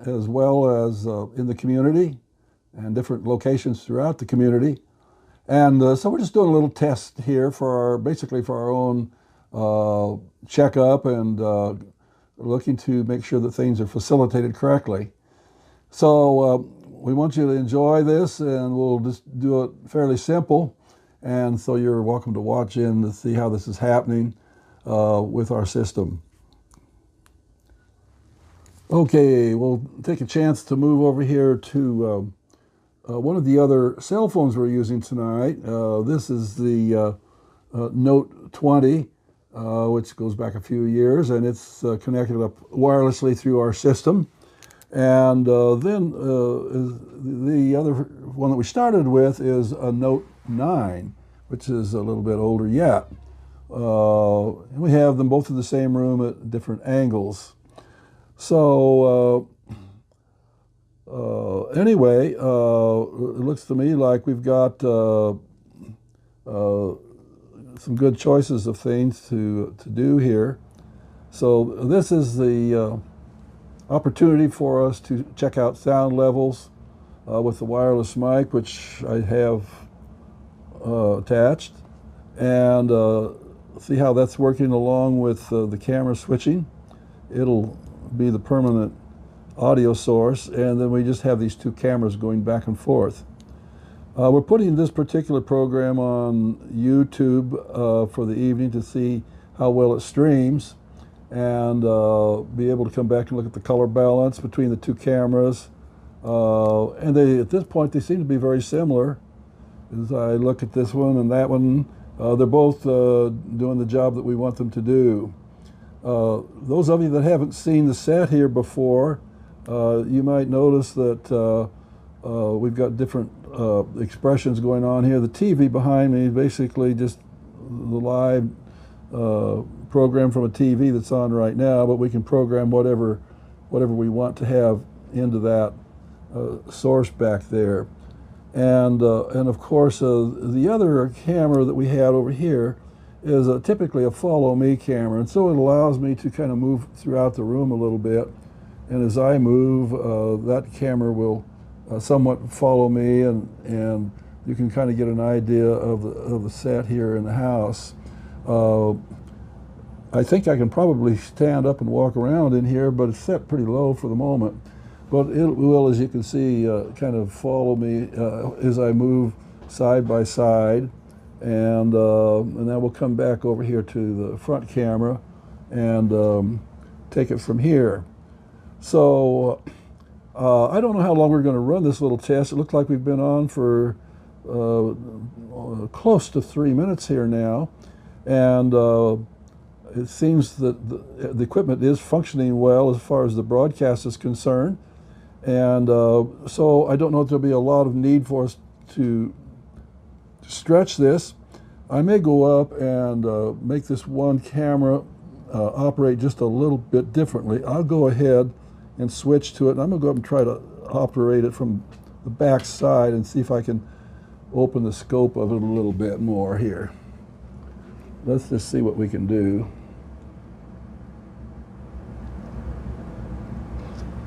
as well as in the community and different locations throughout the community. And so we're just doing a little test here for basically for our own checkup and looking to make sure that things are facilitated correctly. So we want you to enjoy this, and we'll just do it fairly simple. And so you're welcome to watch in to see how this is happening with our system. Okay, we'll take a chance to move over here to one of the other cell phones we're using tonight. This is the Note 20, which goes back a few years, and it's connected up wirelessly through our system. And then the other one that we started with is a Note 9, which is a little bit older yet. And we have them both in the same room at different angles. So anyway, it looks to me like we've got some good choices of things to do here. So this is the opportunity for us to check out sound levels with the wireless mic, which I have attached, and see how that's working along with the camera switching. It'll be the permanent audio source, and then we just have these two cameras going back and forth. We're putting this particular program on YouTube for the evening to see how well it streams, and be able to come back and look at the color balance between the two cameras. And at this point, they seem to be very similar. As I look at this one and that one, they're both doing the job that we want them to do. Those of you that haven't seen the set here before, you might notice that we've got different expressions going on here. The TV behind me is basically just the live program from a TV that's on right now, but we can program whatever we want to have into that source back there. And of course, the other camera that we had over here is typically a follow me camera, and so it allows me to kind of move throughout the room a little bit, and as I move, that camera will somewhat follow me, and you can kind of get an idea of the set here in the house. I think I can probably stand up and walk around in here, but it's set pretty low for the moment. But it will, as you can see, kind of follow me as I move side by side. And then we'll come back over here to the front camera and take it from here. So I don't know how long we're going to run this little test. It looks like we've been on for close to 3 minutes here now. And it seems that the equipment is functioning well as far as the broadcast is concerned. And so I don't know if there'll be a lot of need for us to stretch this. I may go up and make this one camera operate just a little bit differently. I'll go ahead and switch to it. And I'm going to go up and try to operate it from the back side and see if I can open the scope of it a little bit more here. Let's just see what we can do.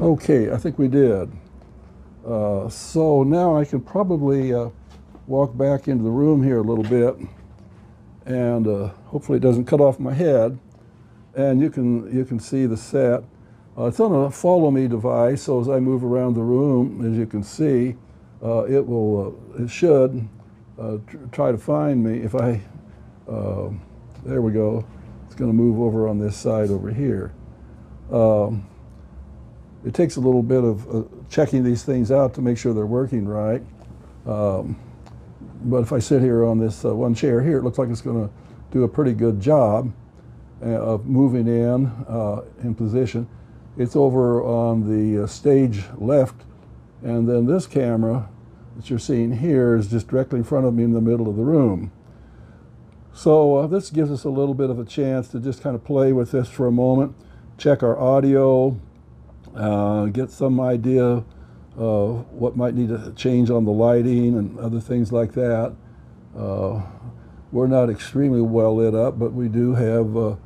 Okay, I think we did. So now I can probably walk back into the room here a little bit, and hopefully it doesn't cut off my head. And you can see the set. It's on a follow me device, so as I move around the room, as you can see, it should try to find me. If I there we go. It's going to move over on this side over here. It takes a little bit of checking these things out to make sure they're working right. But if I sit here on this one chair here, it looks like it's going to do a pretty good job of moving in position. It's over on the stage left, and then this camera that you're seeing here is just directly in front of me in the middle of the room. So this gives us a little bit of a chance to just kind of play with this for a moment, check our audio, get some idea of what might need to change on the lighting and other things like that. We're not extremely well lit up, but we do have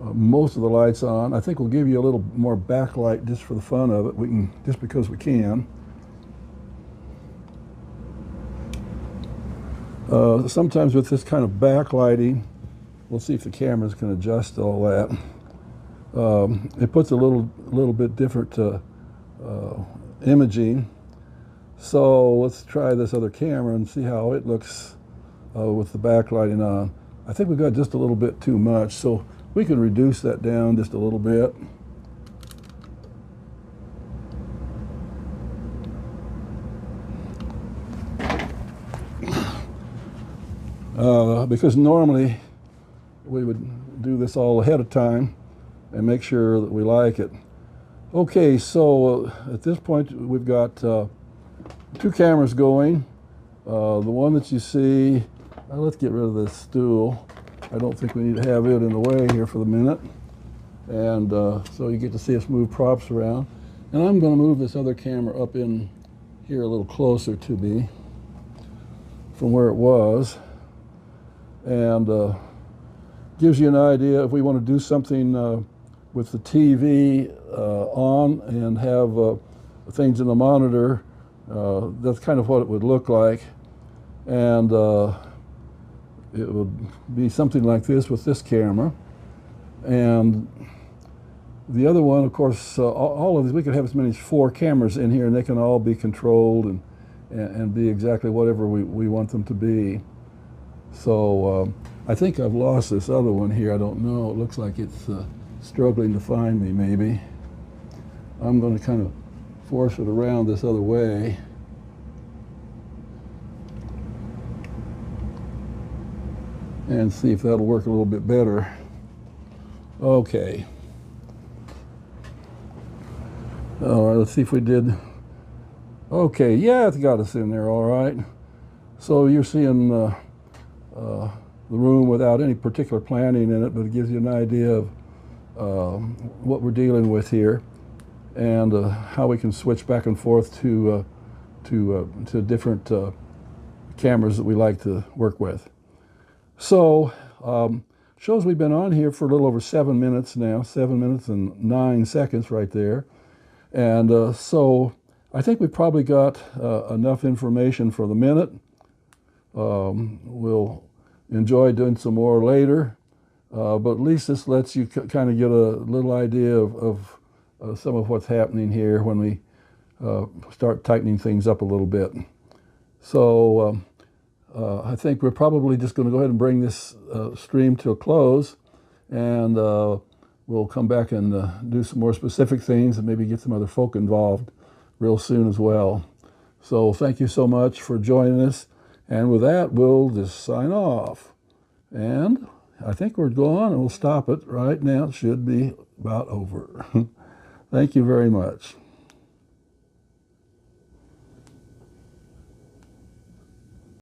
most of the lights on. I think we'll give you a little more backlight just for the fun of it. We can, just because we can. Sometimes with this kind of backlighting, we'll see if the cameras can adjust all that. It puts a little bit different imaging. So let's try this other camera and see how it looks with the backlighting on. I think we've got just a little bit too much, so we can reduce that down just a little bit. Because normally we would do this all ahead of time and make sure that we like it. Okay, so at this point we've got 2 cameras going. The one that you see, let's get rid of this stool. I don't think we need to have it in the way here for the minute. And so you get to see us move props around. And I'm going to move this other camera up in here a little closer to me from where it was. And gives you an idea if we want to do something with the TV on and have things in the monitor. That's kind of what it would look like. And it would be something like this with this camera. And the other one, of course, all of these, we could have as many as 4 cameras in here, and they can all be controlled and be exactly whatever we want them to be. So I think I've lost this other one here. I don't know. It looks like it's struggling to find me, maybe. I'm going to kind of force it around this other way. And see if that'll work a little bit better. Okay. All right, let's see if we did. Okay, yeah, it's got us in there all right. So you're seeing the room without any particular planning in it, but it gives you an idea of what we're dealing with here and how we can switch back and forth to different cameras that we like to work with. So shows we've been on here for a little over 7 minutes now, 7 minutes and 9 seconds right there. And so I think we probably got enough information for the minute. We'll enjoy doing some more later, but at least this lets you kind of get a little idea of some of what's happening here when we start tightening things up a little bit. So I think we're probably just going to go ahead and bring this stream to a close, and we'll come back and do some more specific things and maybe get some other folk involved real soon as well. So thank you so much for joining us. And with that, we'll just sign off. And I think we're gone, and we'll stop it right now. It should be about over. Thank you very much.